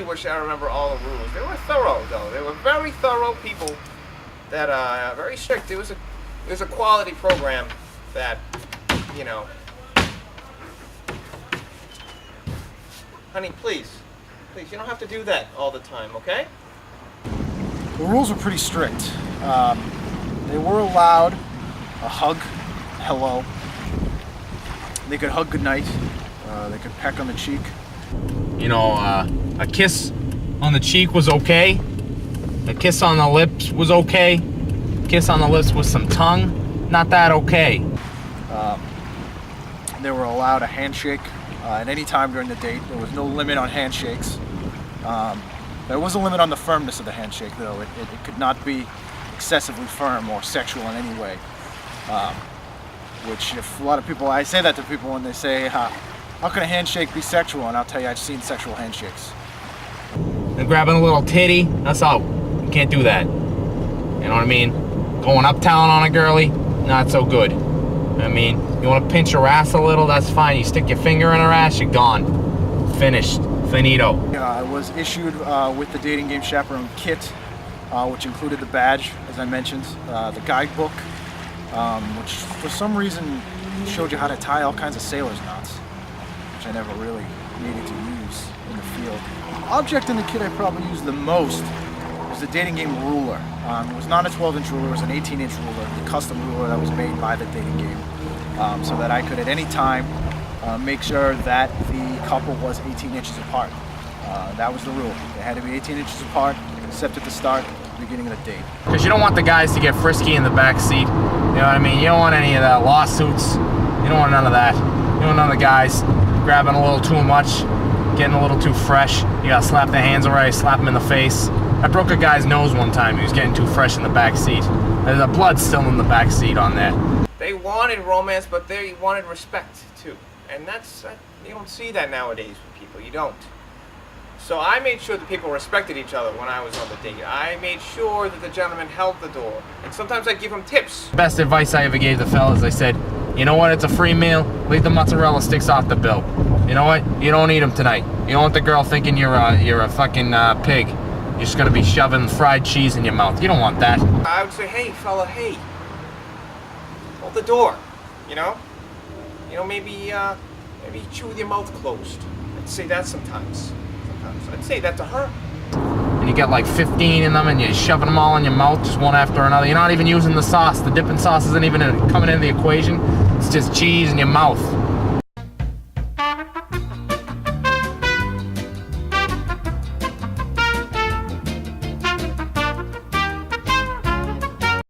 Wish I remember all the rules. They were thorough, though. They were very thorough people that very strict. It was a quality program that, you know. Honey, please, you don't have to do that all the time, okay? The rules were pretty strict. They were allowed a hug, hello. They could hug goodnight. They could peck on the cheek. You know, a kiss on the cheek was okay. A kiss on the lips was okay. A kiss on the lips with some tongue, not that okay. They were allowed a handshake at any time during the date. There was no limit on handshakes. There was a limit on the firmness of the handshake, though. It could not be excessively firm or sexual in any way. Which, if a lot of people, I say that to people when they say, how can a handshake be sexual? And I'll tell you, I've seen sexual handshakes. And grabbing a little titty, that's out. You can't do that. You know what I mean? Going uptown on a girly, not so good. I mean, you want to pinch her ass a little, that's fine. You stick your finger in her ass, you're gone. Finished. Finito. I was issued with the dating game Chaperone kit, which included the badge, as I mentioned, the guidebook, which for some reason showed you how to tie all kinds of sailor's knots, which I never really needed to use in the field. The object in the kit I probably used the most was the dating game ruler. It was not a 12-inch ruler, it was an 18-inch ruler, the custom ruler that was made by the dating game, so that I could at any time make sure that the couple was 18 inches apart. That was the rule. They had to be 18 inches apart, except at the start, beginning of the date. Because you don't want the guys to get frisky in the back seat. You know what I mean? You don't want any of that lawsuits. You don't want none of that. You don't want none of the guys grabbing a little too much, getting a little too fresh. You gotta slap their hands already, slap them in the face. I broke a guy's nose one time. He was getting too fresh in the back seat. The blood's still in the back seat on there. They wanted romance, but they wanted respect too, and you don't see that nowadays with people. You don't. So I made sure that people respected each other when I was on the date. I made sure that the gentleman held the door, and sometimes I'd give them tips. Best advice I ever gave the fellas, I said, you know what, it's a free meal, leave the mozzarella sticks off the bill. You know what, you don't eat them tonight. You don't want the girl thinking you're a fucking pig. You're just gonna be shoving fried cheese in your mouth. You don't want that. I would say, hey fella, hey, hold the door, you know? Maybe chew with your mouth closed. I'd say that sometimes. I'd say that to her. And you got like 15 in them and you're shoving them all in your mouth just one after another. You're not even using the sauce. The dipping sauce isn't even coming into the equation. It's just cheese in your mouth.